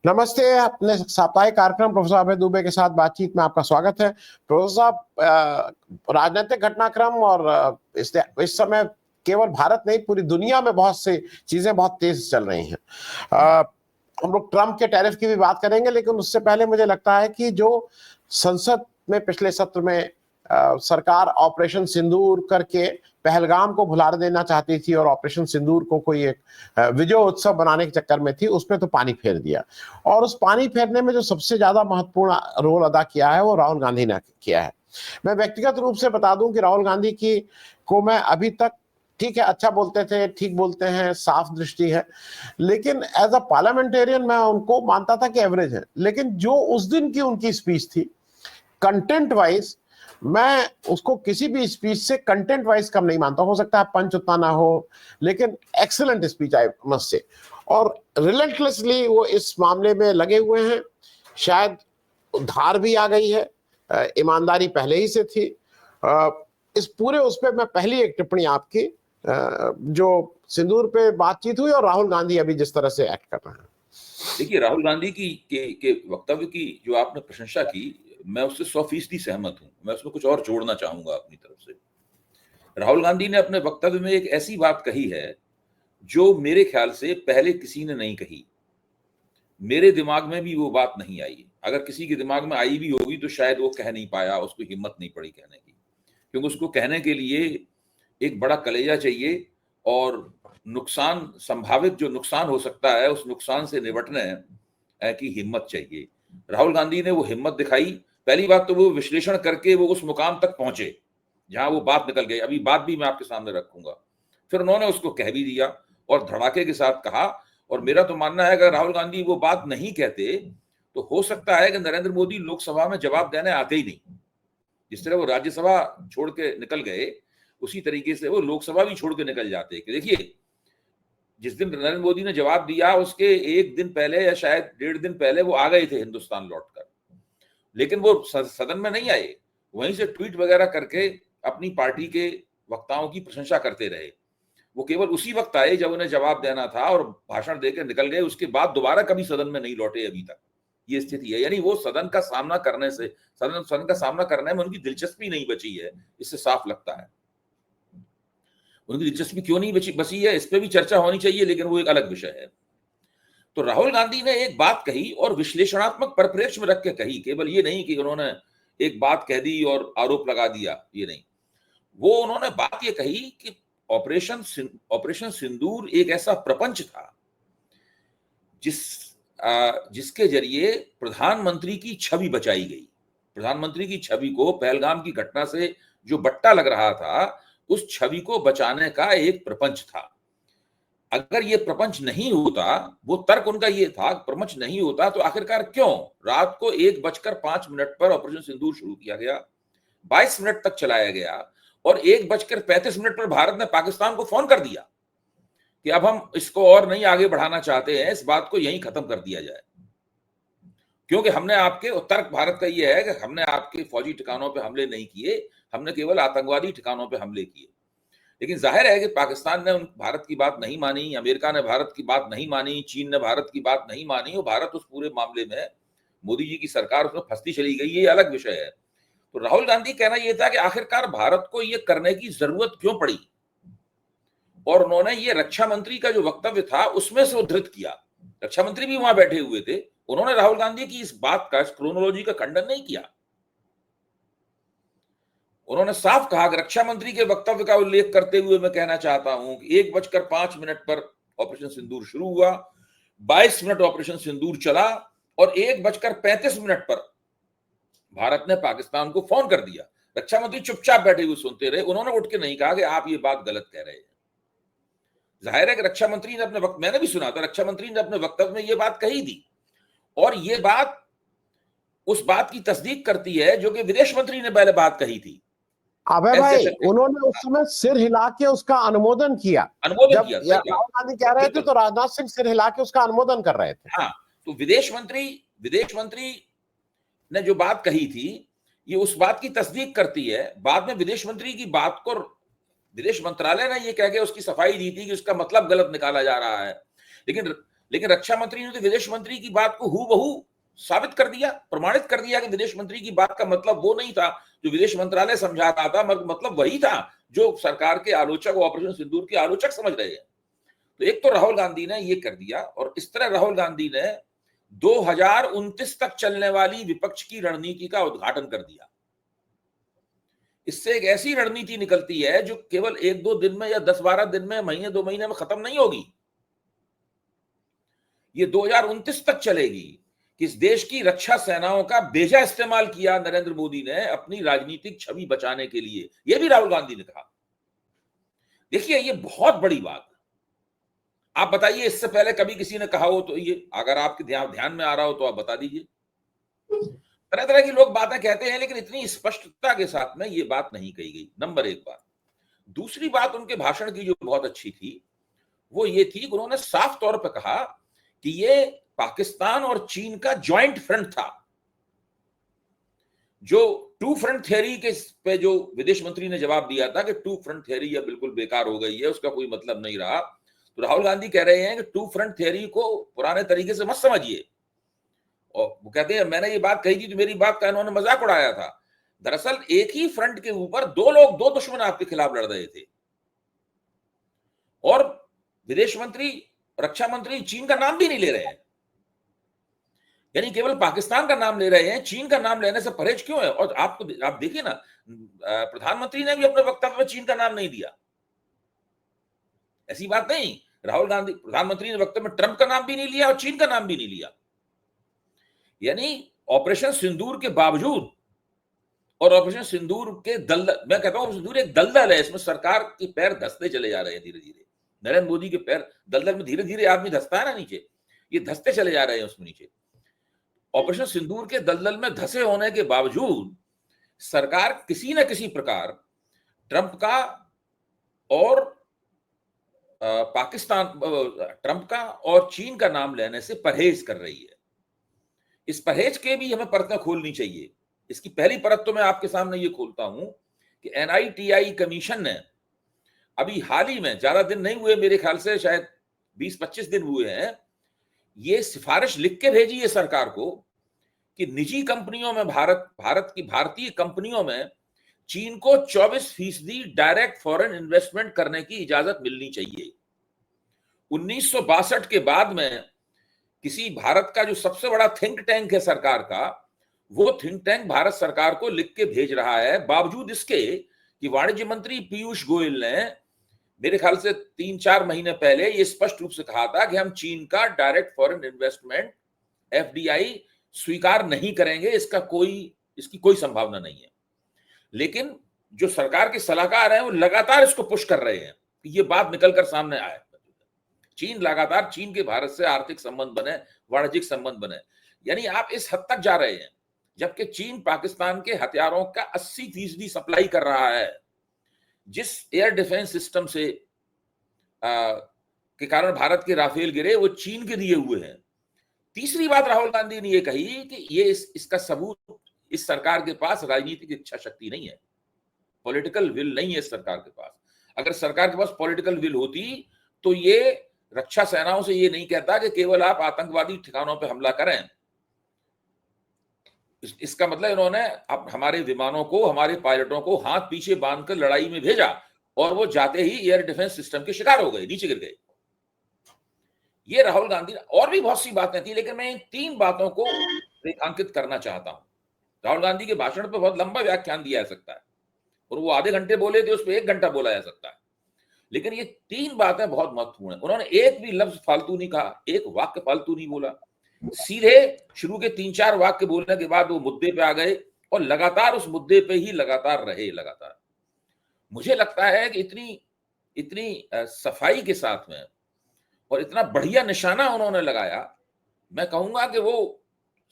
नमस्ते। अपने साप्ताहिक कार्यक्रम प्रोफेसर अभय दुबे के साथ बातचीत में आपका स्वागत है। प्रोफेसर साहब, राजनीतिक घटनाक्रम और इस समय केवल भारत नहीं, पूरी दुनिया में बहुत सी चीजें बहुत तेज चल रही हैं। हम लोग ट्रंप के टैरिफ की भी बात करेंगे, लेकिन उससे पहले मुझे लगता है कि जो संसद में पिछले सत्र में सरकार ऑपरेशन सिंदूर करके पहलगाम को भुला देना चाहती थी और ऑपरेशन सिंदूर को कोई एक विजय उत्सव बनाने के चक्कर में थी, उसमें तो पानी फेर दिया। और उस पानी फेरने में जो सबसे ज्यादा महत्वपूर्ण रोल अदा किया है वो राहुल गांधी ने किया है। मैं व्यक्तिगत रूप से बता दूं कि राहुल गांधी की को मैं अभी तक, ठीक है, अच्छा बोलते थे, ठीक बोलते हैं, साफ दृष्टि है, लेकिन एज अ पार्लियामेंटेरियन मैं उनको मानता था कि एवरेज है। लेकिन जो उस दिन की उनकी स्पीच थी, कंटेंट वाइज मैं उसको किसी भी स्पीच से कंटेंट वाइज कम नहीं मानता। हो सकता है पंच उतना ना हो, लेकिन excellent speech I must say. और रिलेंटलेसली वो इस मामले में लगे हुए हैं। शायद धार भी आ गई है, ईमानदारी पहले ही से थी। इस पूरे उस पे मैं पहली एक टिप्पणी आपकी, जो सिंदूर पे बातचीत हुई और राहुल गांधी अभी जिस तरह से एक्ट कर रहे हैं। देखिए, राहुल गांधी की के वक्तव्य की जो आपने प्रशंसा की, मैं उससे 100% सहमत हूं। मैं उसमें कुछ और जोड़ना चाहूंगा अपनी तरफ से। राहुल गांधी ने अपने वक्तव्य में एक ऐसी बात कही है जो मेरे ख्याल से पहले किसी ने नहीं कही। मेरे दिमाग में भी वो बात नहीं आई। अगर किसी के दिमाग में आई भी होगी तो शायद वो कह नहीं पाया, उसको हिम्मत नहीं पड़ी कहने की, क्योंकि उसको कहने के लिए एक बड़ा कलेजा चाहिए और नुकसान, संभावित जो नुकसान हो सकता है उस नुकसान से निपटने की हिम्मत चाहिए। राहुल गांधी ने वो हिम्मत दिखाई। पहली बात तो वो विश्लेषण करके वो उस मुकाम तक पहुंचे जहां वो बात निकल गई। अभी बात भी मैं आपके सामने रखूंगा। फिर उन्होंने उसको कह भी दिया और धड़ाके के साथ कहा। और मेरा तो मानना है अगर राहुल गांधी वो बात नहीं कहते तो हो सकता है कि नरेंद्र मोदी लोकसभा में जवाब देने आते ही नहीं। जिस तरह वो राज्यसभा छोड़ के निकल गए, उसी तरीके से वो लोकसभा भी छोड़ के निकल जाते। कि देखिए, जिस दिन नरेंद्र मोदी ने जवाब दिया उसके एक दिन पहले या शायद 1.5 दिन पहले वो आ गए थे हिंदुस्तान लौटकर, लेकिन वो सदन में नहीं आए। वहीं से ट्वीट वगैरह करके अपनी पार्टी के वक्ताओं की प्रशंसा करते रहे। वो केवल उसी वक्त आए जब उन्हें जवाब देना था और भाषण देकर निकल गए। उसके बाद दोबारा कभी सदन में नहीं लौटे अभी तक। ये स्थिति है। यानी वो सदन का सामना करने से, सदन का सामना करने में उनकी दिलचस्पी नहीं बची है। इससे साफ लगता है। उनकी दिलचस्पी क्यों नहीं बची है, इस पर भी चर्चा होनी चाहिए, लेकिन वो एक अलग विषय है। तो राहुल गांधी ने एक बात कही और विश्लेषणात्मक परिप्रेक्ष्य में रख के कही। केवल ये नहीं कि उन्होंने एक बात कह दी और आरोप लगा दिया, ये नहीं। वो उन्होंने बात ये कही कि ऑपरेशन सिंदूर एक ऐसा प्रपंच था जिसके जरिए प्रधानमंत्री की छवि बचाई गई। प्रधानमंत्री की छवि को पहलगाम की घटना से जो बट्टा लग रहा था, उस छवि को बचाने का एक प्रपंच था। अगर ये प्रपंच नहीं होता, वो तर्क उनका ये था, प्रपंच नहीं होता तो आखिरकार क्यों रात को 1:05 पर ऑपरेशन सिंदूर शुरू किया गया, 22 मिनट तक चलाया गया और 1:35 पर भारत ने पाकिस्तान को फोन कर दिया कि अब हम इसको और नहीं आगे बढ़ाना चाहते हैं, इस बात को यहीं खत्म कर दिया जाए, क्योंकि हमने आपके, तर्क भारत का ये है कि हमने आपके फौजी ठिकानों पे हमले नहीं किए, हमने केवल आतंकवादी ठिकानों पे हमले किए। लेकिन जाहिर है कि पाकिस्तान ने भारत की बात नहीं मानी, अमेरिका ने भारत की बात नहीं मानी, चीन ने भारत की बात नहीं मानी और भारत उस पूरे मामले में, मोदी जी की सरकार उसमें फंसती चली गई। ये अलग विषय है। तो राहुल गांधी कहना यह था कि आखिरकार भारत को यह करने की जरूरत क्यों पड़ी, और उन्होंने ये रक्षा मंत्री का जो वक्तव्य था उसमें से उद्धृत किया। रक्षा मंत्री भी वहां बैठे हुए थे। उन्होंने राहुल गांधी की इस बात का, इस क्रोनोलॉजी का खंडन नहीं किया। उन्होंने साफ कहा कि रक्षा मंत्री के वक्तव्य का उल्लेख करते हुए मैं कहना चाहता हूं कि 1:05 पर ऑपरेशन सिंदूर शुरू हुआ, 22 मिनट ऑपरेशन सिंदूर चला और 1:35 पर भारत ने पाकिस्तान को फोन कर दिया। रक्षा मंत्री चुपचाप बैठे हुए सुनते रहे। उन्होंने उठ के नहीं कहा कि आप ये बात गलत कह रहे हैं। जाहिर है कि रक्षा मंत्री ने अपने वक्त, मैंने भी सुना था, रक्षा मंत्री ने अपने वक्तव्य में यह बात कही थी और यह बात उस बात की तस्दीक करती है जो कि विदेश मंत्री ने पहले बात कही थी। अबे भाई, उन्होंने उस समय सिर हिला के उसका अनुमोदन किया। जब राहुल गांधी कह रहे थे तो राजनाथ सिंह सिर हिला के उसका अनुमोदन कर रहे थे। हाँ, तो विदेश मंत्री ने जो बात कही थी, ये उस बात की तस्दीक करती है। बाद में विदेश मंत्री की बात को विदेश मंत्रालय ने ये कह के उसकी सफाई दी थी कि उसका मतलब गलत निकाला जा रहा है। लेकिन रक्षा मंत्री ने तो विदेश मंत्री की बात को हूबहू साबित कर दिया, प्रमाणित कर दिया कि विदेश मंत्री की बात का मतलब वो नहीं था जो विदेश मंत्रालय समझा रहा था, मतलब वही था जो सरकार के आलोचक, ऑपरेशन सिंदूर के आलोचक समझ रहे हैं। तो एक तो राहुल गांधी ने ये कर दिया, और इस तरह राहुल गांधी ने 2029 तक चलने वाली विपक्ष की रणनीति का उद्घाटन कर दिया। इससे एक ऐसी रणनीति निकलती है जो केवल 1-2 दिन में या 10-12 दिन में, महीने 2 महीने में खत्म नहीं होगी। ये 2029 तक चलेगी कि इस देश की रक्षा सेनाओं का बेजा इस्तेमाल किया नरेंद्र मोदी ने अपनी राजनीतिक छवि बचाने के लिए। यह भी राहुल गांधी ने कहा। देखिए, ये बहुत बड़ी बात है। आप बताइए, इससे पहले कभी किसी ने कहा हो तो ये, अगर आपके ध्यान में आ रहा हो तो आप बता दीजिए। तरह तरह की लोग बातें कहते हैं, लेकिन इतनी स्पष्टता के साथ में ये बात नहीं कही गई। नंबर एक बात। दूसरी बात उनके भाषण की जो बहुत अच्छी थी वो ये थी कि उन्होंने साफ तौर पर कहा कि ये पाकिस्तान और चीन का ज्वाइंट फ्रंट था। जो टू फ्रंट थियरी के पे जो विदेश मंत्री ने जवाब दिया था कि टू फ्रंट थियरी ये बिल्कुल बेकार हो गई है, उसका कोई मतलब नहीं रहा, तो राहुल गांधी कह रहे हैं कि टू फ्रंट थियरी को पुराने तरीके से मत समझिए। और वो कहते हैं मैंने ये बात कही थी तो मेरी बात का इन्होंने मजाक उड़ाया था। दरअसल एक ही फ्रंट के ऊपर दो दुश्मन आपके खिलाफ लड़ रहे थे, और विदेश मंत्री, रक्षा मंत्री चीन का नाम भी नहीं ले रहे हैं, यानी केवल पाकिस्तान का नाम ले रहे हैं। चीन का नाम लेने से परहेज क्यों है? और आप देखिए ना, प्रधानमंत्री ने भी अपने वक्तव्य में चीन का नाम नहीं दिया। ऐसी बात नहीं, राहुल गांधी प्रधानमंत्री ने वक्तव्य में ट्रंप का नाम भी नहीं लिया और चीन का नाम भी नहीं लिया। यानी ऑपरेशन सिंदूर के बावजूद, और ऑपरेशन सिंदूर के दलदल, मैं कहता हूं सिंदूर एक दलदल है, इसमें सरकार के पैर धंसते चले जा रहे हैं धीरे धीरे। नरेंद्र मोदी के पैर दलदल में धीरे धीरे आदमी धंसता है ना नीचे, ये धंसते चले जा रहे हैं उसमें नीचे। ऑपरेशन सिंदूर के दलदल में धंसे होने के बावजूद सरकार किसी न किसी प्रकार ट्रंप का और ट्रंप का और चीन का नाम लेने से परहेज कर रही है। इस परहेज के भी हमें परतें खोलनी चाहिए। इसकी पहली परत तो मैं आपके सामने ये खोलता हूं कि एनआईटीआई कमीशन ने अभी हाल ही में, ज्यादा दिन नहीं हुए, मेरे ख्याल से शायद 20-25 दिन हुए हैं, ये सिफारिश लिख के भेजी है सरकार को कि निजी कंपनियों में, भारत की भारतीय कंपनियों में चीन को 24% डायरेक्ट फॉरेन इन्वेस्टमेंट करने की इजाजत मिलनी चाहिए। 1962 के बाद में किसी भारत का जो सबसे बड़ा थिंक टैंक है सरकार का, वो थिंक टैंक भारत सरकार को लिख के भेज रहा है, बावजूद इसके कि वाणिज्य मंत्री पीयूष गोयल ने मेरे ख्याल से 3-4 महीने पहले ये स्पष्ट रूप से कहा था कि हम चीन का डायरेक्ट फॉरेन इन्वेस्टमेंट एफडीआई स्वीकार नहीं करेंगे, इसकी कोई संभावना नहीं है। लेकिन जो सरकार के सलाहकार हैं वो लगातार इसको पुश कर रहे हैं कि ये बात निकलकर सामने आए। लगातार चीन के भारत से आर्थिक संबंध बने, वाणिज्यिक संबंध बने, यानी आप इस हद तक जा रहे हैं, जबकि चीन पाकिस्तान के हथियारों का 80% सप्लाई कर रहा है। जिस एयर डिफेंस सिस्टम से के कारण भारत के राफेल गिरे वो चीन के दिए हुए हैं। तीसरी बात राहुल गांधी ने ये कही कि ये इसका सबूत, इस सरकार के पास राजनीतिक इच्छा शक्ति नहीं है, पॉलिटिकल विल नहीं है इस सरकार के पास। अगर सरकार के पास पॉलिटिकल विल होती तो ये रक्षा सेनाओं से ये नहीं कहता कि केवल आप आतंकवादी ठिकानों पर हमला करें। इसका मतलब इन्होंने अब हमारे विमानों को, हमारे पायलटों को हाथ पीछे बांधकर लड़ाई में भेजा और वो जाते ही एयर डिफेंस सिस्टम के शिकार हो गए, नीचे गिर गए। ये राहुल गांधी, और भी बहुत सी बातें थी, लेकिन मैं इन 3 बातों को रेखांकित करना चाहता हूं। राहुल गांधी के भाषण पर बहुत लंबा व्याख्यान दिया जा सकता है, और वो आधे घंटे बोले थे, उस पर 1 घंटा बोला जा सकता है, लेकिन ये 3 बातें बहुत महत्वपूर्ण है। उन्होंने एक भी लफ्ज फालतू नहीं कहा, एक वाक्य फालतू नहीं बोला, सीधे शुरू के 3-4 वाक्य बोलने के बाद वो मुद्दे पे आ गए और लगातार उस मुद्दे पे ही लगातार रहे। मुझे लगता है कि इतनी सफाई के साथ में और इतना बढ़िया निशाना उन्होंने लगाया, मैं कहूंगा कि वो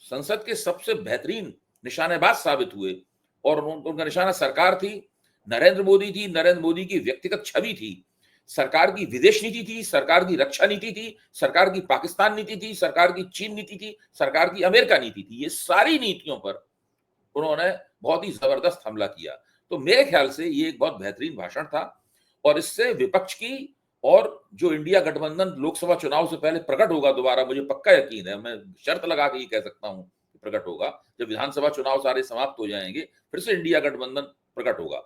संसद के सबसे बेहतरीन निशानेबाज साबित हुए। और उनका निशाना सरकार थी, नरेंद्र मोदी थी, नरेंद्र मोदी की व्यक्तिगत छवि थी, सरकार की विदेश नीति थी, सरकार की रक्षा नीति थी, सरकार की पाकिस्तान नीति थी, सरकार की चीन नीति थी, सरकार की अमेरिका नीति थी। ये सारी नीतियों पर उन्होंने बहुत ही जबरदस्त हमला किया। तो मेरे ख्याल से ये एक बहुत बेहतरीन भाषण था, और इससे विपक्ष की और जो इंडिया गठबंधन लोकसभा चुनाव से पहले प्रकट होगा दोबारा, मुझे पक्का यकीन है, मैं शर्त लगा के ये कह सकता हूं कि प्रकट होगा, जब विधानसभा चुनाव सारे समाप्त हो जाएंगे फिर से इंडिया गठबंधन प्रकट होगा।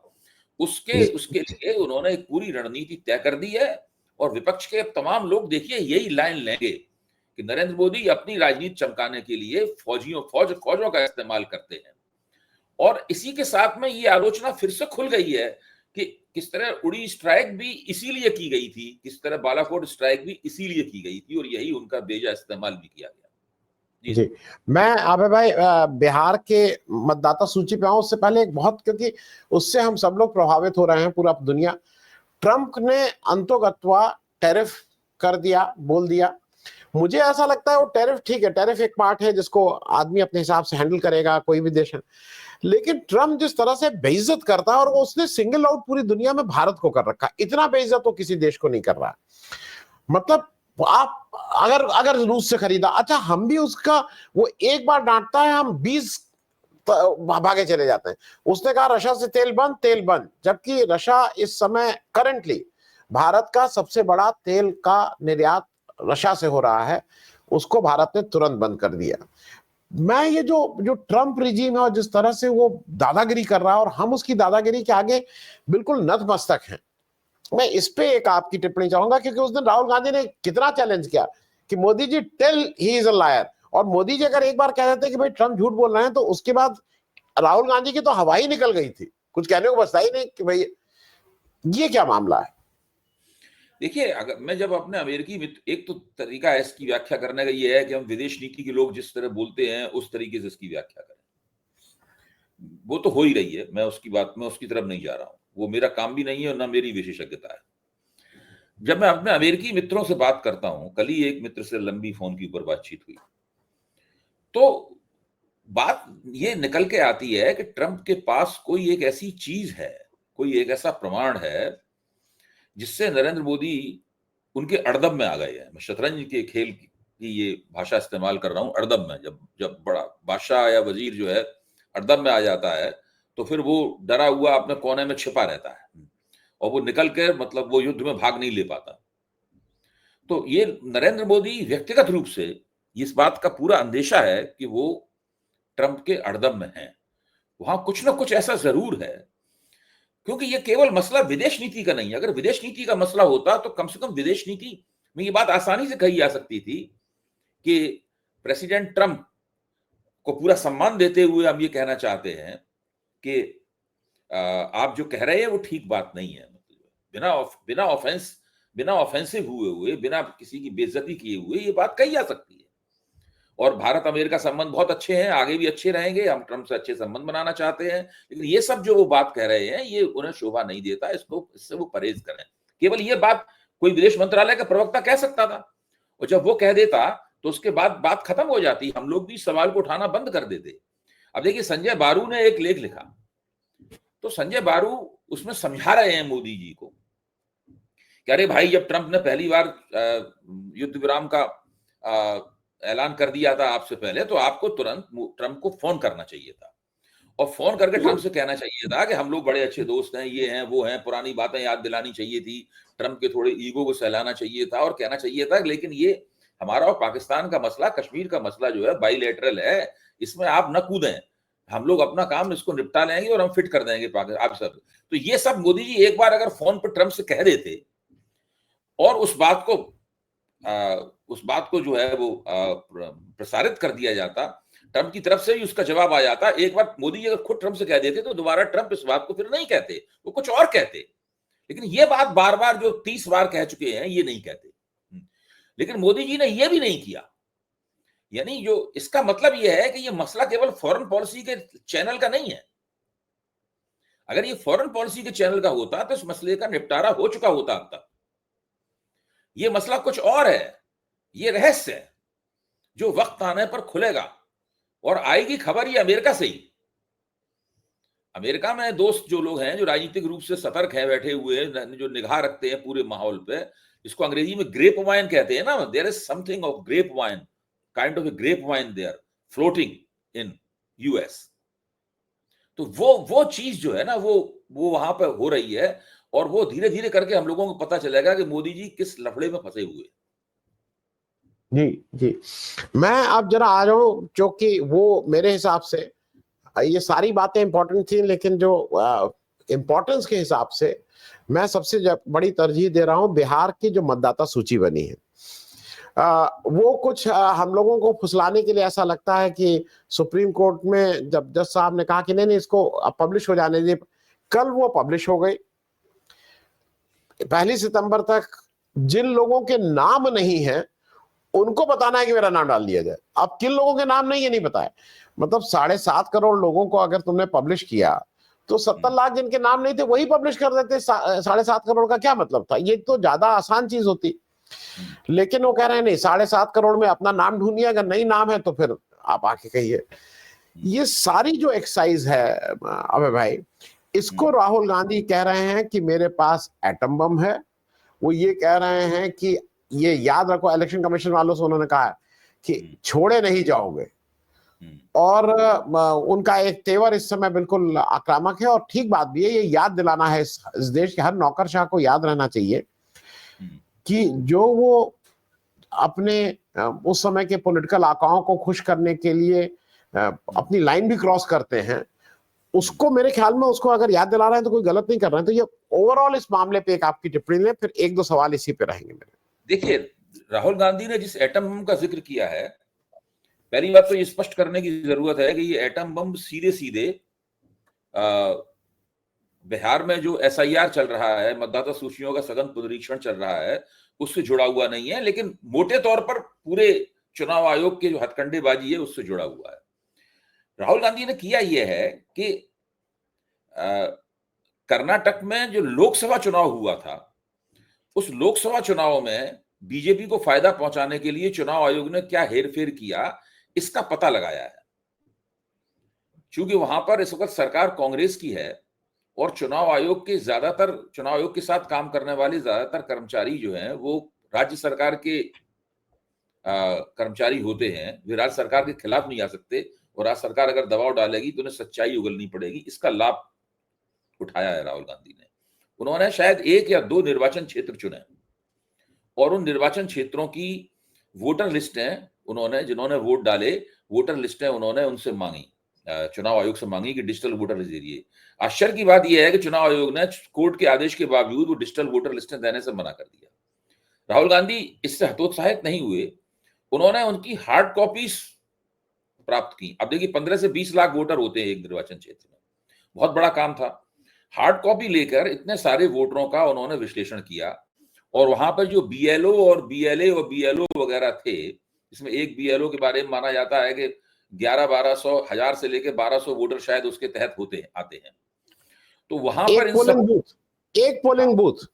उसके लिए उन्होंने एक पूरी रणनीति तय कर दी है और विपक्ष के तमाम लोग देखिए यही लाइन लेंगे कि नरेंद्र मोदी अपनी राजनीति चमकाने के लिए फौजों का इस्तेमाल करते हैं। और इसी के साथ में ये आलोचना फिर से खुल गई है कि किस तरह उड़ी स्ट्राइक भी इसीलिए की गई थी, किस तरह बालाकोट स्ट्राइक भी इसीलिए की गई थी और यही उनका बेजा इस्तेमाल भी किया गया। जी, मैं आबे भाई बिहार के मतदाता सूची पे आऊं उससे पहले एक बहुत, क्योंकि उससे हम सब लोग प्रभावित हो रहे हैं, पूरा दुनिया। ट्रंप ने अंतोगत्वा टैरिफ कर दिया, बोल दिया। मुझे ऐसा लगता है वो टैरिफ ठीक है, टैरिफ एक पार्ट है जिसको आदमी अपने हिसाब से हैंडल करेगा, कोई भी देश है। लेकिन ट्रंप जिस तरह से बेइज्जत करता है, और वो उसने सिंगल आउट पूरी दुनिया में भारत को कर रखा, इतना बेइज्जत तो किसी देश को नहीं कर रहा। मतलब आप अगर अगर रूस से खरीदा, अच्छा हम भी उसका, वो एक बार डांटता है, हम 20 भागे चले जाते हैं। उसने कहा रशिया से तेल बंद, जबकि रशिया इस समय करंटली भारत का सबसे बड़ा तेल का निर्यात रशिया से हो रहा है, उसको भारत ने तुरंत बंद कर दिया। मैं ये जो ट्रंप रिजीम है और जिस तरह से वो दादागिरी कर रहा है, और हम उसकी दादागिरी के आगे बिल्कुल नतमस्तक हैं। मैं इस पे एक आपकी टिप्पणी चाहूंगा, क्योंकि उस दिन राहुल गांधी ने कितना चैलेंज किया कि Modi ji tell he is a liar, और मोदी जी अगर एक बार कह देते कि भाई ट्रंप झूठ बोल रहे हैं, तो उसके बाद राहुल गांधी की तो हवा ही निकल गई थी, कुछ कहने को बचता ही नहीं कि भाई ये क्या मामला है। देखिए, अगर मैं जब अपने अमेरिकी मित्र, एक तो तरीका है इसकी व्याख्या करने का ये है कि हम विदेश नीति के लोग जिस तरह बोलते हैं उस तरीके से इसकी व्याख्या करें, वो तो हो ही रही है, मैं उसकी तरफ नहीं जा रहा हूं, वो मेरा काम भी नहीं है और ना मेरी विशेषज्ञता है। जब मैं अपने अमेरिकी मित्रों से बात करता हूं, कल ही एक मित्र से लंबी फोन के ऊपर बातचीत हुई, तो बात ये निकल के आती है कि ट्रंप के पास कोई एक ऐसी चीज है, कोई एक ऐसा प्रमाण है जिससे नरेंद्र मोदी उनके अड़दम में आ गए हैं। मैं शतरंज के खेल की ये भाषा इस्तेमाल कर रहा हूं, अड़दम में। जब बड़ा बादशाह या वजीर जो है अड़दम में आ जाता है, तो फिर वो डरा हुआ अपने कोने में छिपा रहता है और वो निकल के, मतलब वो युद्ध में भाग नहीं ले पाता। तो ये नरेंद्र मोदी व्यक्तिगत रूप से इस बात का पूरा अंदेशा है कि वो ट्रंप के अड़दम में हैं। वहां कुछ ना कुछ ऐसा जरूर है, क्योंकि ये केवल मसला विदेश नीति का नहीं है। अगर विदेश नीति का मसला होता तो कम से कम विदेश नीति में ये बात आसानी से कही जा सकती थी कि प्रेसिडेंट ट्रंप को पूरा सम्मान देते हुए हम ये कहना चाहते हैं कि आप जो कह रहे हैं वो ठीक बात नहीं है। बिना ऑफेंसिव हुए, बिना किसी की बेइज्जती किए हुए ये बात कही जा सकती है। और भारत अमेरिका संबंध बहुत अच्छे हैं, आगे भी अच्छे रहेंगे, हम ट्रंप से अच्छे संबंध बनाना चाहते हैं, लेकिन ये सब जो वो बात कह रहे हैं ये उन्हें शोभा नहीं देता, इससे वो परहेज करें। केवल ये बात कोई विदेश मंत्रालय का प्रवक्ता कह सकता था, और जब वो कह देता तो उसके बाद बात खत्म हो जाती, हम लोग भी सवाल को उठाना बंद कर देते। अब देखिए, संजय बारू ने एक लेख लिखा, तो संजय बारू उसमें समझा रहे हैं मोदी जी को कि अरे भाई, जब ट्रंप ने पहली बार युद्ध विराम का ऐलान कर दिया था आपसे पहले, तो आपको तुरंत ट्रंप को फोन करना चाहिए था और फोन करके ट्रंप से कहना चाहिए था कि हम लोग बड़े अच्छे दोस्त हैं, ये हैं वो हैं, पुरानी बातें याद दिलानी चाहिए थी, ट्रंप के थोड़े ईगो को सहलाना चाहिए था और कहना चाहिए था, लेकिन ये हमारा और पाकिस्तान का मसला, कश्मीर का मसला जो है बाइलेटरल है, इसमें आप न कूदें, हम लोग अपना काम इसको निपटा लेंगे और हम फिट कर देंगे पाकिस्तान आप सब। तो ये सब मोदी जी एक बार अगर फोन पर ट्रंप से कह देते और उस बात को जो है वो प्रसारित कर दिया जाता, ट्रंप की तरफ से भी उसका जवाब आ जाता। एक बार मोदी जी अगर खुद ट्रंप से कह देते तो दोबारा ट्रंप इस बात को फिर नहीं कहते, वो कुछ और कहते। लेकिन ये बात बार बार जो 30 बार कह चुके हैं ये नहीं कहते। लेकिन मोदी जी ने ये भी नहीं किया। यानी जो इसका मतलब ये है कि ये मसला केवल फॉरेन पॉलिसी के चैनल का नहीं है। अगर ये फॉरेन पॉलिसी के चैनल का होता तो इस मसले का निपटारा हो चुका होता अब तक। ये मसला कुछ और है, ये रहस्य है जो वक्त आने पर खुलेगा और आएगी खबर ये अमेरिका से ही। अमेरिका में दोस्त जो लोग हैं, जो राजनीतिक रूप से सतर्क हैं, बैठे हुए हैं, जो निगाह रखते हैं पूरे माहौल पे, इसको अंग्रेजी में ग्रेप वाइन कहते हैं ना, there is something of grape wine, kind of a grape wine there floating in US. तो वो चीज जो है ना वो वहां पे हो रही है और वो धीरे धीरे करके हम लोगों को पता चलेगा कि मोदी जी किस लफड़े में फंसे हुए। जी जी। मैं अब जरा आ जाऊं, क्योंकि वो मेरे हिसाब से ये सारी बातें इंपॉर्टेंट थी, लेकिन जो इंपॉर्टेंस के हिसाब से मैं सबसे बड़ी तरजीह दे रहा हूं बिहार की जो मतदाता सूची बनी है। वो कुछ हम लोगों को फुसलाने के लिए ऐसा लगता है कि सुप्रीम कोर्ट में जब जज साहब ने कहा कि नहीं नहीं इसको अब पब्लिश हो जाने दीजिए, कल वो पब्लिश हो गई। 1 सितंबर तक जिन लोगों के नाम नहीं है उनको बताना है कि मेरा नाम डाल दिया जाए। अब किन लोगों के नाम नहीं है नहीं पता है, मतलब 7.5 करोड़ लोगों को अगर तुमने पब्लिश किया तो 70 लाख जिनके नाम नहीं थे वही पब्लिश कर देते। 7.5 करोड़ का क्या मतलब था? ये तो ज्यादा आसान चीज होती। लेकिन वो कह रहे हैं नहीं, 7.5 करोड़ में अपना नाम ढूंढिए, अगर नहीं नाम है तो फिर आप आके कहिए। ये सारी जो एक्सरसाइज है अबे भाई, इसको राहुल गांधी कह रहे हैं कि मेरे पास एटम बम है। वो ये कह रहे हैं कि ये याद रखो, इलेक्शन कमीशन वालों से उन्होंने कहा है कि छोड़े नहीं जाओगे। और उनका एक तेवर इस समय बिल्कुल आक्रामक है, और ठीक बात भी है। ये याद दिलाना है इस देश के हर नौकरशाह को, याद रहना चाहिए कि जो वो अपने उस समय के पॉलिटिकल आकाओं को खुश करने के लिए अपनी लाइन भी क्रॉस करते हैं, उसको मेरे ख्याल में उसको अगर याद दिला रहे हैं तो कोई गलत नहीं कर रहे हैं। तो ये ओवरऑल इस मामले पे एक आपकी टिप्पणी लें, फिर 1-2 सवाल इसी पे रहेंगे मेरे। देखिए, राहुल गांधी ने जिस एटम बम का जिक्र किया है, पहली बात तो ये स्पष्ट करने की जरूरत है कि ये एटम बम सीधे सीधे बिहार में जो एसआईआर चल रहा है, मतदाता सूचियों का सघन पुनरीक्षण चल रहा है, उससे जुड़ा हुआ नहीं है, लेकिन मोटे तौर पर पूरे चुनाव आयोग के जो हथकंडेबाजी है उससे जुड़ा हुआ है। राहुल गांधी ने किया यह है कि कर्नाटक में जो लोकसभा चुनाव हुआ था, उस लोकसभा चुनाव में बीजेपी को फायदा पहुंचाने के लिए चुनाव आयोग ने क्या हेरफेर किया, इसका पता लगाया है। क्योंकि वहां पर इस वक्त सरकार कांग्रेस की है और चुनाव आयोग के साथ काम करने वाले ज्यादातर कर्मचारी जो हैं वो राज्य सरकार के कर्मचारी होते हैं। वे राज्य सरकार के खिलाफ नहीं आ सकते, और राज्य सरकार अगर दबाव डालेगी तो उन्हें सच्चाई उगलनी पड़ेगी। इसका लाभ उठाया है राहुल गांधी ने। उन्होंने शायद 1 या 2 निर्वाचन क्षेत्र चुने, और उन निर्वाचन क्षेत्रों की वोटर लिस्टें उन्होंने, जिन्होंने वोट डाले, वोटर लिस्टें उन्होंने उनसे मांगी, चुनाव आयोग से मांगी कि डिजिटल वोटर के जरिए। आश्चर्य की बात यह है कि चुनाव आयोग ने कोर्ट के आदेश के बावजूद वो डिजिटल वोटर लिस्टें देने से मना कर दिया। राहुल गांधी इससे हतोत्साहित नहीं हुए, उन्होंने उनकी हार्ड कॉपीज प्राप्त की। अब देखिए, 15 से 20 लाख वोटर होते हैं एक निर्वाचन क्षेत्र में, बहुत बड़ा काम था। हार्ड कॉपी लेकर इतने सारे वोटरों का उन्होंने विश्लेषण किया, और वहां पर जो बीएलओ और बीएलए और बीएलओ वगैरह थे, इसमें एक बीएलओ के बारे में माना जाता है कि 1100-1200 हजार से लेकर 1200 वोटर शायद उसके तहत आते हैं। तो वहां पर एक पोलिंग बूथ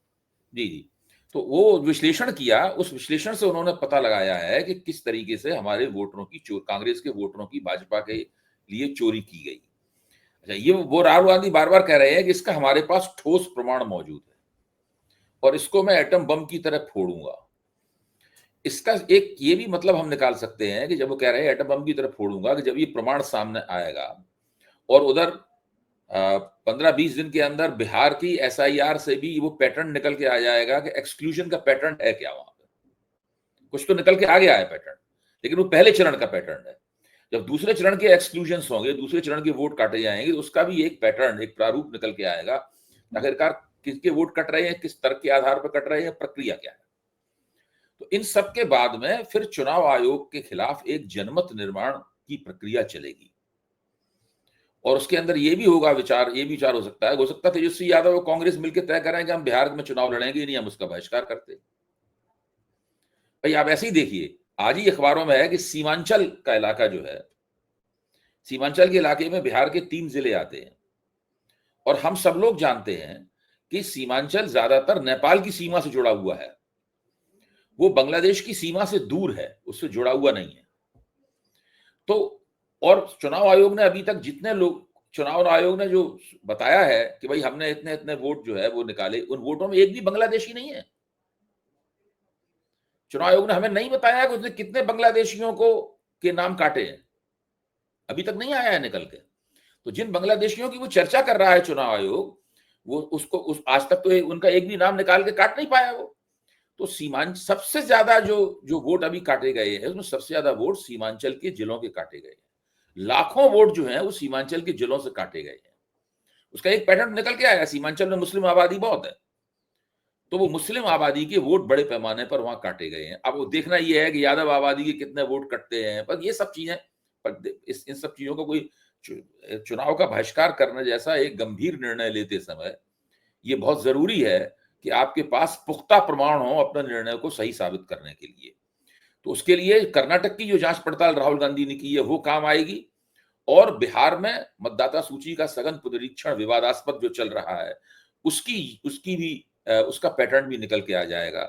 जी जी, तो वो विश्लेषण किया। उस विश्लेषण से उन्होंने पता लगाया है कि किस तरीके से हमारे वोटरों की कांग्रेस के वोटरों की भाजपा के लिए चोरी की गई। अच्छा, ये वो राहुल गांधी बार बार कह रहे हैं कि इसका हमारे पास ठोस प्रमाण मौजूद है और इसको मैं एटम बम की तरह फोड़ूंगा। इसका एक ये भी मतलब हम निकाल सकते हैं कि जब वो कह रहे हैं एटम बम की तरह फोड़ूंगा, कि जब ये प्रमाण सामने आएगा और उधर 15-20 दिन के अंदर बिहार की एसआईआर से भी वो पैटर्न निकल के आ जाएगा कि एक्सक्लूजन का पैटर्न है क्या, वहां पे कुछ तो निकल के आ गया है पैटर्न, लेकिन वो पहले चरण का पैटर्न है। जब दूसरे चरण के एक्सक्लूजन होंगे, दूसरे चरण के वोट काटे जाएंगे, तो उसका भी एक पैटर्न, एक प्रारूप निकल के आएगा। आखिरकार किसके वोट कट रहे हैं, किस तर्क के आधार पर कट रहे हैं, प्रक्रिया क्या है। तो इन सब के बाद में फिर चुनाव आयोग के खिलाफ एक जनमत निर्माण की प्रक्रिया चलेगी, और उसके अंदर ये भी होगा ये विचार हो सकता है तेजस्वी यादव और कांग्रेस मिलकर तय करें कि हम बिहार में चुनाव लड़ेंगे नहीं, हम उसका बहिष्कार करते। भाई आप ऐसे ही देखिए, आज ही अखबारों में है कि सीमांचल का इलाका जो है, सीमांचल के इलाके में बिहार के 3 जिले आते हैं, और हम सब लोग जानते हैं कि सीमांचल ज्यादातर नेपाल की सीमा से जुड़ा हुआ है, वो बांग्लादेश की सीमा से दूर है, उससे जुड़ा हुआ नहीं है। तो और चुनाव आयोग ने अभी तक चुनाव आयोग ने जो बताया है कि भाई हमने इतने इतने वोट जो है वो निकाले, उन वोटों में एक भी बांग्लादेशी नहीं है। चुनाव आयोग ने हमें नहीं बताया कि उसने कितने बांग्लादेशियों के नाम काटे हैं, अभी तक नहीं आया है निकल के। तो जिन बांग्लादेशियों की वो चर्चा कर रहा है चुनाव आयोग, वो उसको आज तक तो उनका एक भी नाम निकाल के काट नहीं पाया वो। तो सबसे ज्यादा जो वोट अभी काटे गए हैं उसमें सबसे ज्यादा वोट सीमांचल के जिलों के काटे गए हैं। लाखों वोट जो हैं वो सीमांचल के जिलों से काटे गए हैं। उसका एक पैटर्न निकल के आया, सीमांचल में मुस्लिम आबादी बहुत है, तो वो मुस्लिम आबादी के वोट बड़े पैमाने पर वहां काटे गए हैं। अब वो देखना ये है कि यादव आबादी के कितने वोट कटते हैं, पर ये सब चीजें, पर इन सब चीजों को कोई चुनाव का बहिष्कार करने जैसा एक गंभीर निर्णय लेते समय ये बहुत जरूरी है कि आपके पास पुख्ता प्रमाण हो अपने निर्णय को सही साबित करने के लिए। तो उसके लिए कर्नाटक की जो जांच पड़ताल राहुल गांधी ने की है वो काम आएगी, और बिहार में मतदाता सूची का सघन पुनरीक्षण विवादास्पद जो चल रहा है उसकी भी उसका पैटर्न भी निकल के आ जाएगा।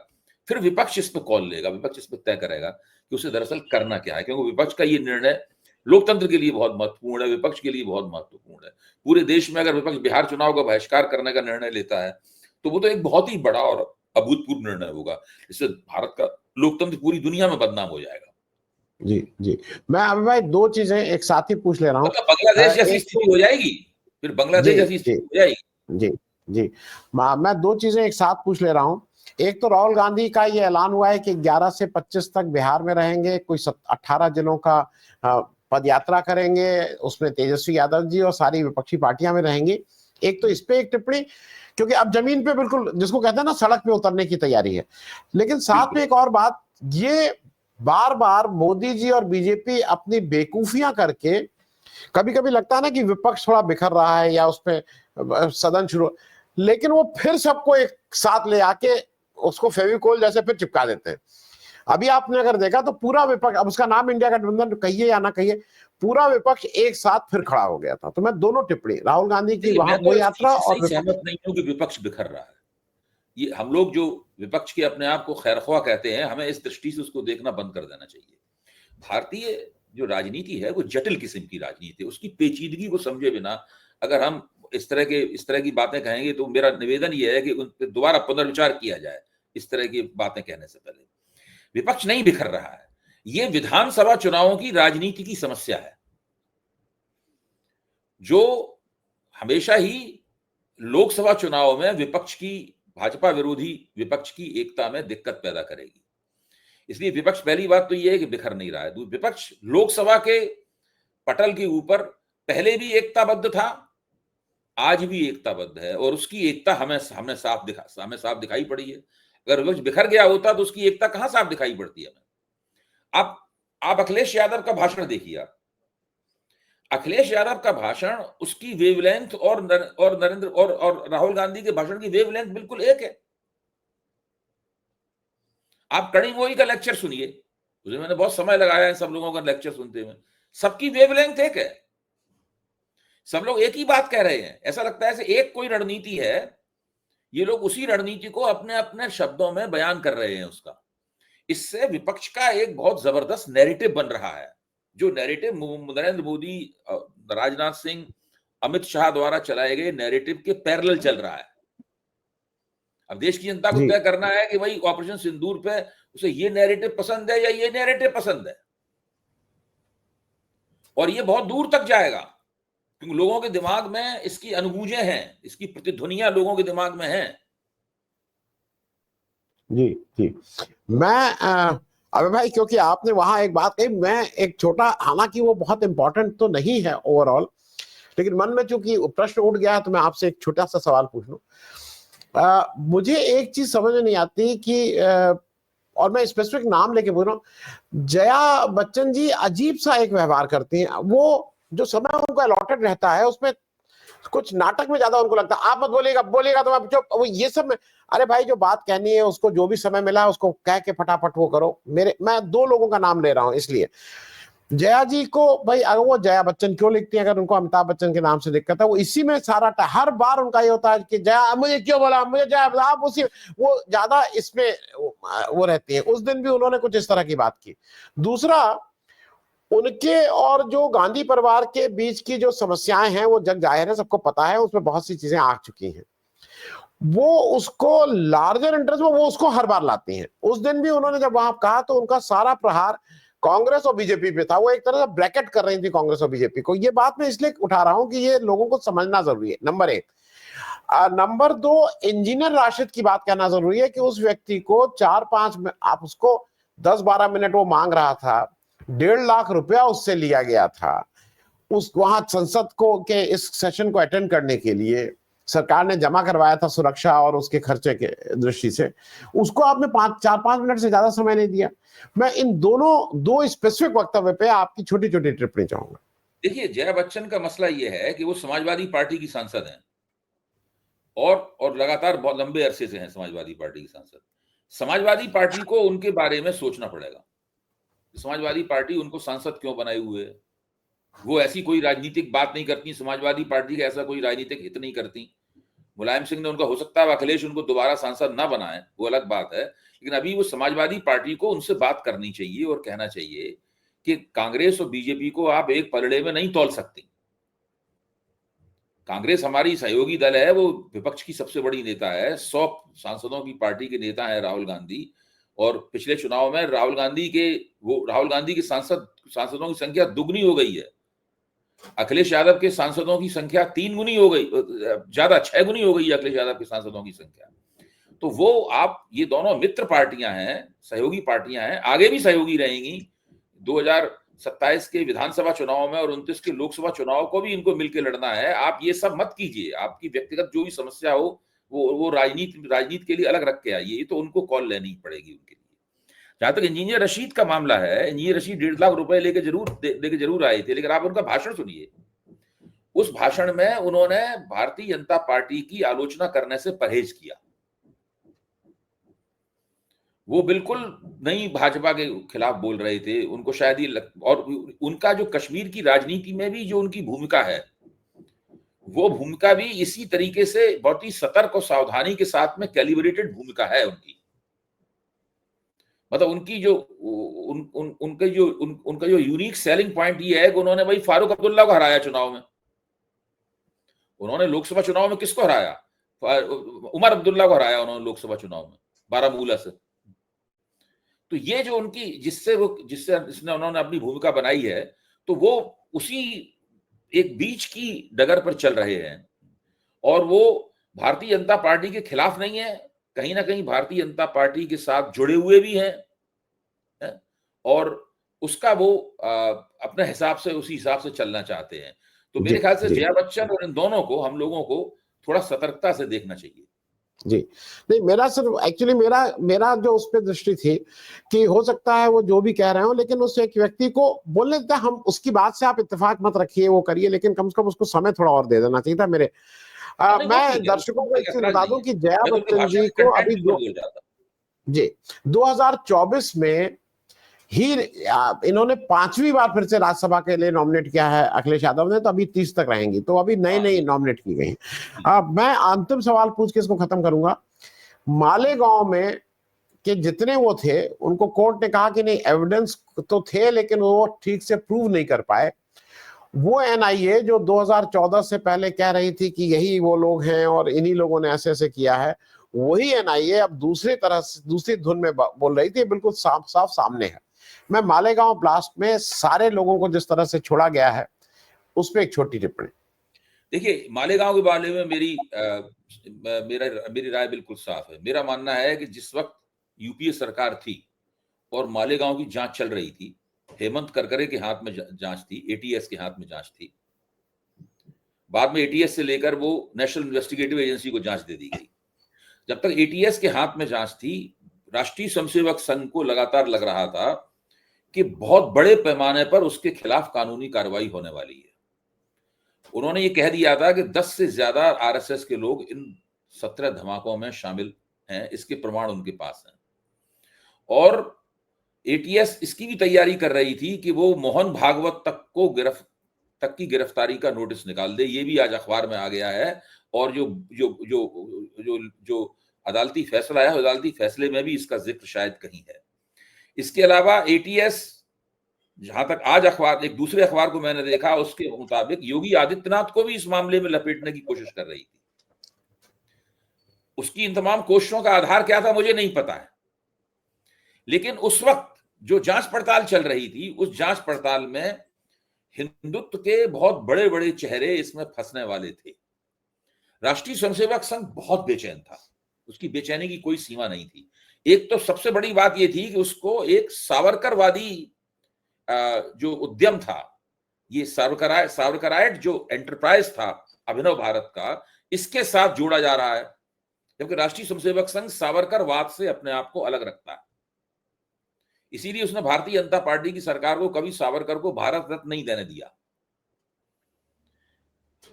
फिर विपक्ष इस पर कॉल लेगा, विपक्ष इस पर तय करेगा कि उसे दरअसल करना क्या है, क्योंकि विपक्ष का ये निर्णय लोकतंत्र के लिए बहुत महत्वपूर्ण है, विपक्ष के लिए बहुत महत्वपूर्ण है। पूरे देश में अगर विपक्ष बिहार चुनाव का बहिष्कार करने का निर्णय लेता है तो वो तो एक बहुत ही बड़ा और अभूतपूर्व निर्णय होगा। इससे भारत का लोकतंत्र पूरी दुनिया में बदनाम हो जाएगा। जी जी, मैं अभी भाई दो चीजें एक साथ ही पूछ ले रहा हूँ। मतलब बांग्लादेश जैसी स्थिति हो जाएगी, फिर बांग्लादेश जैसी स्थिति हो जाएगी। जी जी, मैं दो चीजें एक साथ पूछ ले रहा हूँ। एक तो राहुल गांधी का ये ऐलान हुआ है कि 11 से 25 तक बिहार में रहेंगे, कोई 18 जिलों का पद यात्रा करेंगे, उसमें तेजस्वी यादव जी और सारी विपक्षी पार्टियां में रहेंगी। एक तो इस पे एक टिप्पणी, क्योंकि अब जमीन पे बिल्कुल जिसको कहते हैं ना सड़क पे उतरने की तैयारी है। लेकिन साथ में एक और बात, ये बार बार मोदी जी और बीजेपी अपनी बेवकूफियां करके, कभी कभी लगता है ना कि विपक्ष थोड़ा बिखर रहा है या उसपे सदन शुरू, लेकिन वो फिर सबको एक साथ ले आके उसको फेविकोल जैसे फिर चिपका देते हैं। अभी आपने अगर देखा तो पूरा विपक्ष, अब उसका नाम इंडिया गठबंधन कहिए या ना कहिए, पूरा विपक्ष एक साथ फिर खड़ा हो गया था। तो मैं दोनों टिप्पणी, राहुल गांधी की वहां वो यात्रा और सहमत नहीं हूं कि विपक्ष बिखर रहा है। ये हम लोग जो विपक्ष के अपने आप को खैरख्वाह कहते हैं, हमें इस दृष्टि से उसको देखना बंद कर देना चाहिए। भारतीय जो राजनीति है वो जटिल किस्म की राजनीति है, उसकी पेचीदगी को समझे बिना अगर हम इस तरह की बातें कहेंगे तो मेरा निवेदन ये है कि उन पर दोबारा पुनर्विचार किया जाए। इस तरह की बातें कहने से पहले विपक्ष नहीं बिखर रहा है, ये विधानसभा चुनावों की राजनीति की समस्या है, जो हमेशा ही लोकसभा चुनाव में विपक्ष की, भाजपा विरोधी विपक्ष की एकता में दिक्कत पैदा करेगी। इसलिए विपक्ष, पहली बात तो यह है कि बिखर नहीं रहा है। विपक्ष लोकसभा के पटल के ऊपर पहले भी एकताबद्ध था, आज भी एकताबद्ध है, और उसकी एकता हमें साफ दिखाई पड़ी है। अगर विपक्ष बिखर गया होता तो उसकी एकता कहां साफ दिखाई पड़ती है हमें। आप अखिलेश यादव का भाषण देखिए। अखिलेश यादव का भाषण, उसकी वेवलेंथ और नरेंद्र और राहुल गांधी के भाषण की वेवलेंथ बिल्कुल एक है। आप कड़ी मोई का लेक्चर सुनिए, उसमें मैंने बहुत समय लगाया है सब लोगों का लेक्चर सुनते हुए, सबकी वेवलेंथ एक है, सब लोग एक ही बात कह रहे हैं। ऐसा लगता है जैसे एक कोई रणनीति है, ये लोग उसी रणनीति को अपने अपने शब्दों में बयान कर रहे हैं उसका। इससे विपक्ष का एक बहुत जबरदस्त नैरेटिव बन रहा है, जो नैरेटिव नरेंद्र मोदी, राजनाथ सिंह, अमित शाह द्वारा चलाए गए नैरेटिव के पैरेलल चल रहा है। अब देश की जनता को तय करना है कि भाई ऑपरेशन सिंदूर पे उसे ये नैरेटिव पसंद है या ये नैरेटिव पसंद है, और ये बहुत दूर तक जाएगा, क्योंकि लोगों के दिमाग में इसकी अनुभूजें हैं, इसकी प्रतिध्वनियां लोगों के दिमाग में हैं। जी जी, मैं अबे भाई, क्योंकि आपने वहां एक बात कही, मैं एक छोटा, हालांकि वो बहुत इंपॉर्टेंट तो नहीं है ओवरऑल, लेकिन मन में चूंकि प्रश्न उठ गया तो मैं आपसे एक छोटा सा सवाल पूछ लूं। मुझे एक चीज समझ में नहीं आती कि और मैं स्पेसिफिक नाम लेके बोल रहा हूँ, जया बच्चन जी अजीब सा एक व्यवहार करती हैं। वो जो समय उनका अलॉटेड रहता है उसमें कुछ नाटक में ज्यादा उनको लगता है, आप मत बोलिएगा तो मैं चुप, वो ये सब में, अरे भाई जो बात कहनी है उसको जो भी समय मिला उसको कह के फटाफट वो करो। मैं दो लोगों का नाम ले रहा हूं इसलिए, जया जी को भाई, अगर वो जया बच्चन क्यों लिखती है, अगर उनको अमिताभ बच्चन के नाम से दिक्कत है, वो इसी में सारा हर बार उनका ये होता है कि जया मुझे क्यों बोला, मुझे जया, आप उसी, वो ज्यादा इसमें वो रहती है। उस दिन भी उन्होंने कुछ इस तरह की बात की। दूसरा, उनके और जो गांधी परिवार के बीच की जो समस्याएं हैं वो जग जाहिर है, सबको पता है, उसमें बहुत सी चीजें आ चुकी हैं। वो उसको लार्जर इंटरेस्ट में वो उसको हर बार लाती हैं। उस दिन भी उन्होंने जब वहां कहा तो उनका सारा प्रहार कांग्रेस और बीजेपी पे था। वो एक तरह से ब्रैकेट कर रही थी कांग्रेस और बीजेपी को। ये बात मैं इसलिए उठा रहा हूं कि ये लोगों को समझना जरूरी है, नंबर एक। नंबर 2, इंजीनियर राशिद की बात कहना जरूरी है कि उस व्यक्ति को 4-5 आप उसको 10-12 मिनट वो मांग रहा था, 1.5 लाख रुपया उससे लिया गया था उस वहां संसद को के इस सेशन को अटेंड करने के लिए सरकार ने जमा करवाया था सुरक्षा और उसके खर्चे के दृष्टि से, उसको आपने 4-5 मिनट से ज्यादा समय नहीं दिया। मैं इन दो स्पेसिफिक वक्तव्य पे आपकी छोटी छोटी टिप्पणी चाहूंगा। देखिए, जया बच्चन का मसला यह है कि वो समाजवादी पार्टी की सांसद हैं और लगातार बहुत लंबे अरसे से हैं समाजवादी पार्टी की सांसद। समाजवादी पार्टी को उनके बारे में सोचना पड़ेगा। समाजवादी पार्टी उनको सांसद क्यों बनाए हुए है? वो ऐसी कोई राजनीतिक बात नहीं करती, समाजवादी पार्टी का ऐसा कोई राजनीतिक हित नहीं करती। मुलायम सिंह ने उनका, हो सकता है अखिलेश उनको दोबारा सांसद ना बनाए, वो अलग बात है, लेकिन अभी वो समाजवादी पार्टी को उनसे बात करनी चाहिए और कहना चाहिए कि कांग्रेस और बीजेपी को आप एक पलड़े में नहीं तौल सकती। कांग्रेस हमारी सहयोगी दल है, वो विपक्ष की सबसे बड़ी नेता है, 100 सांसदों की पार्टी के नेता है राहुल गांधी, और पिछले चुनाव में राहुल गांधी के सांसदों की संख्या दुगनी हो गई है। अखिलेश यादव के सांसदों की संख्या 3 गुनी हो गई, ज्यादा 6 गुनी हो गई है अखिलेश यादव के सांसदों की संख्या। तो वो आप, ये दोनों मित्र पार्टियां हैं, सहयोगी पार्टियां हैं, आगे भी सहयोगी रहेंगी। 2027 के विधानसभा चुनाव में और 29 के लोकसभा चुनाव को भी इनको मिलकर लड़ना है। आप ये सब मत कीजिए, आपकी व्यक्तिगत जो भी समस्या हो वो राजनीति के लिए अलग रख के आइए, तो उनको कॉल लेनी पड़ेगी उनके लिए। जहां तक इंजीनियर रशीद का मामला है, इंजीनियर रशीद 1.5 लाख रुपए लेके जरूर आए थे, लेकिन आप उनका भाषण सुनिए। उस भाषण में उन्होंने भारतीय जनता पार्टी की आलोचना करने से परहेज किया। वो बिल्कुल नहीं भाजपा के खिलाफ बोल रहे थे, उनको शायद ये और उनका जो कश्मीर की राजनीति में भी जो उनकी भूमिका है, वो भूमिका भी इसी तरीके से बहुत ही सतर्क और सावधानी के साथ में कैलिब्रेटेड भूमिका है उनकी। मतलब उनकी जो उनका जो यूनिक सेलिंग पॉइंट ये है कि उन्होंने भाई फारूक अब्दुल्ला को हराया चुनाव में। उन्होंने लोकसभा चुनाव में किसको हराया? उमर अब्दुल्ला को हराया उन्होंने लोकसभा चुनाव में बारामूला से। तो ये जो उनकी जिससे उन्होंने अपनी भूमिका बनाई है, तो वो उसी एक बीच की डगर पर चल रहे हैं, और वो भारतीय जनता पार्टी के खिलाफ नहीं है, कहीं ना कहीं भारतीय जनता पार्टी के साथ जुड़े हुए भी हैं, और उसका वो अपने हिसाब से, उसी हिसाब से चलना चाहते हैं। तो मेरे ख्याल से जया बच्चन और इन दोनों को, हम लोगों को थोड़ा सतर्कता से देखना चाहिए। जी नहीं, मेरा सिर्फ एक्चुअली मेरा जो उस पर दृष्टि थी कि हो सकता है वो जो भी कह रहे हो, लेकिन उस एक व्यक्ति को बोलने देते, हम उसकी बात से आप इत्तेफाक मत रखिए, वो करिए, लेकिन कम से कम उसको समय थोड़ा और दे देना चाहिए था। मेरे मैं दर्शकों को एक चीज बता दूं कि जया बच्चन जी को अभी 2024 में ही इन्होंने 5वीं बार फिर से राज्यसभा के लिए नॉमिनेट किया है अखिलेश यादव ने, तो अभी 30 तक रहेंगी, तो अभी नई नॉमिनेट की गई। मैं अंतिम सवाल पूछ के इसको खत्म करूंगा। मालेगांव में के जितने वो थे, उनको कोर्ट ने कहा कि नहीं, एविडेंस तो थे लेकिन वो ठीक से प्रूव नहीं कर पाए। वो एनआईए जो 2014 से पहले कह रही थी कि यही वो लोग हैं और इन्हीं लोगों ने ऐसे ऐसे किया है, वही एनआईए अब दूसरी तरह से, दूसरी धुन में बोल रही थी, बिल्कुल साफ साफ सामने है। मैं मालेगांव ब्लास्ट में सारे लोगों को जिस तरह से छोड़ा गया है, उस पर एक छोटी टिप्पणी। देखिए, मालेगांव के बारे में मेरी राय बिल्कुल साफ है। मेरा मानना है कि जिस वक्त यूपीए सरकार थी और मालेगांव की जांच चल रही थी, हेमंत करकरे के हाथ में जांच थी, एटीएस के हाथ में जांच थी, बाद में एटीएस से लेकर वो नेशनल इन्वेस्टिगेटिव एजेंसी को जांच दे दी गई। जब तक एटीएस के हाथ में जांच थी, राष्ट्रीय स्वयंसेवक संघ को लगातार लग रहा था कि बहुत बड़े पैमाने पर उसके खिलाफ कानूनी कार्रवाई होने वाली है। उन्होंने ये कह दिया था कि 10 से ज्यादा आरएसएस के लोग इन 17 धमाकों में शामिल हैं, इसके प्रमाण उनके पास हैं। और एटीएस इसकी भी तैयारी कर रही थी कि वो मोहन भागवत तक की गिरफ्तारी का नोटिस निकाल दे। ये भी आज अखबार में आ गया है, और जो जो जो जो जो अदालती फैसला है, अदालती फैसले में भी इसका जिक्र शायद कहीं है। इसके अलावा एटीएस, जहां तक आज अखबार, एक दूसरे अखबार को मैंने देखा, उसके मुताबिक योगी आदित्यनाथ को भी इस मामले में लपेटने की कोशिश कर रही थी। उसकी इन तमाम कोशिशों का आधार क्या था मुझे नहीं पता है, लेकिन उस वक्त जो जांच पड़ताल चल रही थी, उस जांच पड़ताल में हिंदुत्व के बहुत बड़े बड़े चेहरे इसमें फंसने वाले थे। राष्ट्रीय स्वयंसेवक संघ बहुत बेचैन था, उसकी बेचैनी की कोई सीमा नहीं थी। एक तो सबसे बड़ी बात यह थी कि उसको एक सावरकरवादी जो उद्यम था, ये सावरकराइट जो एंटरप्राइज था अभिनव भारत का, इसके साथ जोड़ा जा रहा है, जबकि राष्ट्रीय स्वयंसेवक संघ सावरकरवाद से अपने आप को अलग रखता है। इसीलिए उसने भारतीय जनता पार्टी की सरकार को कभी सावरकर को भारत रत्न नहीं देने दिया।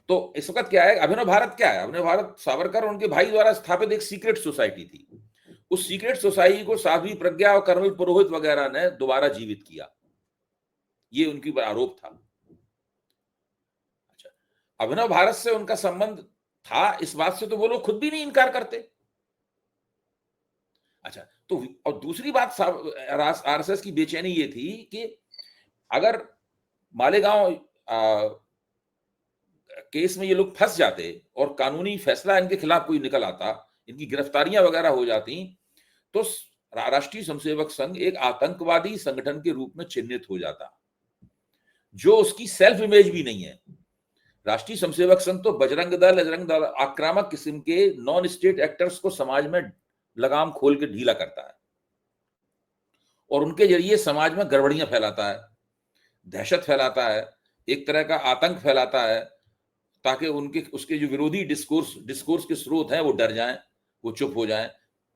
तो इस वक्त क्या है, अभिनव भारत क्या है? अभिनव भारत सावरकर और उनके भाई द्वारा स्थापित एक सीक्रेट सोसाइटी थी। उस सीक्रेट सोसाइटी को साध्वी प्रज्ञा और कर्नल पुरोहित वगैरह ने दोबारा जीवित किया, ये उनकी आरोप था। अच्छा, अभिनव भारत से उनका संबंध था, इस बात से तो वो लोग खुद भी नहीं इनकार करते। अच्छा, तो और दूसरी बात आरएसएस की बेचैनी ये थी कि अगर मालेगांव केस में ये लोग फंस जाते और कानूनी फैसला इनके खिलाफ कोई निकल आता, इनकी गिरफ्तारियां वगैरह हो जाती, तो राष्ट्रीय स्वयंसेवक संघ एक आतंकवादी संगठन के रूप में चिन्हित हो जाता, जो उसकी सेल्फ इमेज भी नहीं है। राष्ट्रीय स्वयंसेवक संघ तो बजरंग दल आक्रामक किस्म के नॉन स्टेट एक्टर्स को समाज में लगाम खोल के ढीला करता है और उनके जरिए समाज में गड़बड़ियां फैलाता है, दहशत फैलाता है, एक तरह का आतंक फैलाता है, ताकि उसके जो विरोधी डिस्कोर्स के स्रोत हैं वो डर जाएं, वो चुप हो जाएं।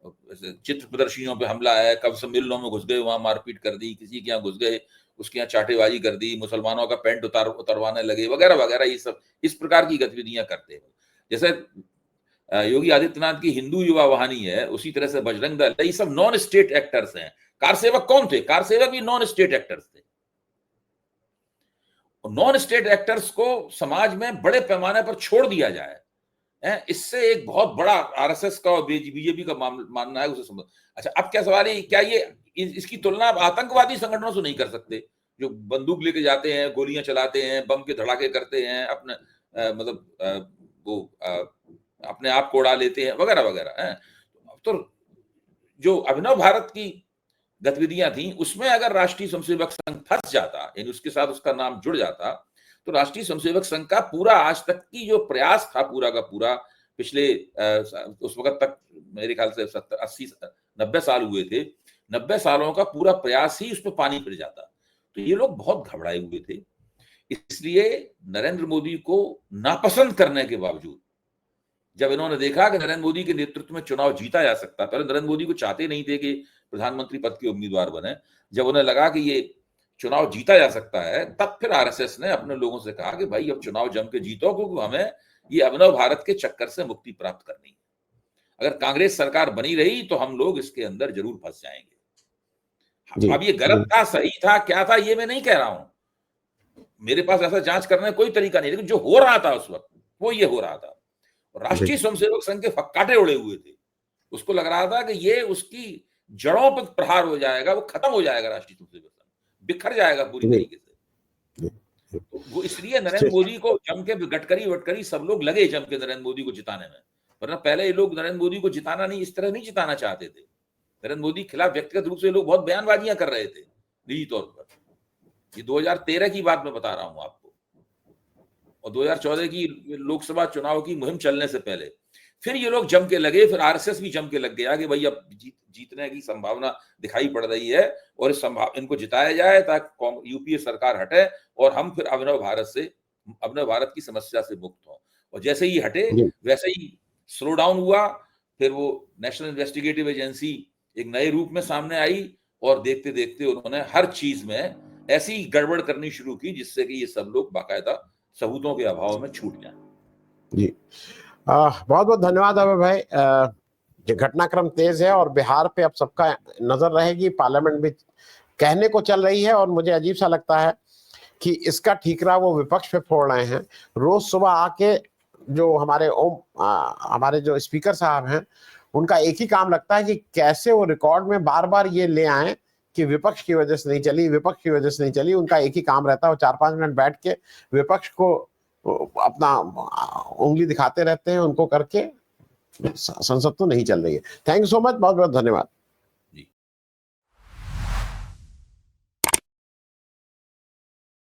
चित्र प्रदर्शनियों पे हमला है, कब सम्मेलनों में घुस गए, वहां मारपीट कर दी, किसी के यहाँ घुस गए, उसके यहाँ चाटेबाजी कर दी, मुसलमानों का पैंट उतरवाने लगे वगैरह वगैरह, ये सब इस प्रकार की गतिविधियां करते हैं। जैसे योगी आदित्यनाथ की हिंदू युवा वाहिनी है, उसी तरह से बजरंग दल, ये सब नॉन स्टेट एक्टर्स हैं। कारसेवक कौन थे? कारसेवक भी नॉन स्टेट एक्टर्स थे। नॉन स्टेट एक्टर्स को समाज में बड़े पैमाने पर छोड़ दिया जाए, इससे एक बहुत बड़ा आरएसएस का और बीजेपी का मानना है उसे समझ। अच्छा, अब क्या सवाल है, क्या ये इसकी तुलना आप आतंकवादी संगठनों से नहीं कर सकते, जो बंदूक लेके जाते हैं, गोलियां चलाते हैं, बम के धड़ाके करते हैं, अपने वो अपने आप को उड़ा लेते हैं वगैरह वगैरह। तो जो अभिनव भारत की गतिविधियां थी, उसमें अगर राष्ट्रीय स्वयंसेवक संघ फंस जाता, यानी उसके साथ उसका नाम जुड़ जाता, तो राष्ट्रीय स्वयंसेवक संघ का पूरा आज तक की जो प्रयास था, पूरा का पूरा पिछले उस वक्त तक मेरे ख्याल से 70, 80, 90 साल हुए थे, 90 सालों का पूरा प्रयास ही उस पर पानी फिर जाता। तो ये लोग बहुत घबराए हुए थे। इसलिए नरेंद्र मोदी को नापसंद करने के बावजूद, जब इन्होंने देखा कि नरेंद्र मोदी के नेतृत्व में चुनाव जीता जा सकता, पहले नरेंद्र मोदी को चाहते नहीं थे कि प्रधानमंत्री पद के उम्मीदवार बने, जब उन्हें लगा कि ये चुनाव जीता जा सकता है, तब फिर आरएसएस ने अपने लोगों से कहा कि भाई अब चुनाव जम के जीतो, क्योंकि हमें ये अभिनव भारत के चक्कर से मुक्ति प्राप्त करनी है। अगर कांग्रेस सरकार बनी रही तो हम लोग इसके अंदर जरूर फंस जाएंगे। अब ये गलत था, सही था, क्या था, ये मैं नहीं कह रहा हूं, मेरे पास ऐसा जांच करने का कोई तरीका नहीं, लेकिन जो हो रहा था उस वक्त वो ये हो रहा था। राष्ट्रीय स्वयंसेवक संघ के फक्काटे उड़े हुए थे, उसको लग रहा था कि ये उसकी जड़ों पर प्रहार हो जाएगा, वो खत्म हो जाएगा, राष्ट्रीय स्वयंसेवक संघ बिखर जाएगा पूरी तरीके से। तो वो इसलिए नरेंद्र मोदी को जम के गडकरी सब लोग लगे जम के नरेंद्र मोदी को जिताने में, वरना पहले ये लोग नरेंद्र मोदी को जिताना नहीं, इस तरह नहीं जिताना चाहते थे। नरेंद्र मोदी के खिलाफ व्यक्तिगत रूप से लोग बहुत बयानबाजियां कर रहे थे निजी तौर पर। ये 2013 की बात मैं बता रहा हूं आपको, और 2014 की लोकसभा चुनाव की मुहिम चलने से पहले फिर ये लोग जम के लगे, फिर आरएसएस भी जम के लग गया कि भाई अब जीतने की संभावना दिखाई पड़ रही है और इनको जिताया जाए ताकि यूपीए सरकार हटे और हम फिर अभिनव भारत की समस्या से मुक्त हों। और जैसे ही हटे वैसे ही स्लो डाउन हुआ, फिर वो नेशनल इन्वेस्टिगेटिव एजेंसी एक नए रूप में सामने आई और देखते देखते उन्होंने हर चीज में ऐसी गड़बड़ करनी शुरू की जिससे कि ये सब लोग बाकायदा सबूतों के अभाव में छूट जाए। जी, बहुत बहुत धन्यवाद अभय भाई। जो घटनाक्रम तेज है और बिहार पे अब सबका नजर रहेगी, पार्लियामेंट भी कहने को चल रही है और मुझे अजीब सा लगता है कि इसका ठीकरा वो विपक्ष पे फोड़ रहे हैं। रोज सुबह आके जो हमारे जो स्पीकर साहब हैं, उनका एक ही काम लगता है कि कैसे वो रिकॉर्ड में बार बार ये ले आए कि विपक्ष की वजह से नहीं चली, विपक्ष की वजह से नहीं चली। उनका एक ही काम रहता है, वो 4-5 मिनट बैठ के विपक्ष को अपना उंगली दिखाते रहते हैं, उनको करके संसद तो नहीं चल रही है। थैंक यू सो मच, बहुत बहुत धन्यवाद।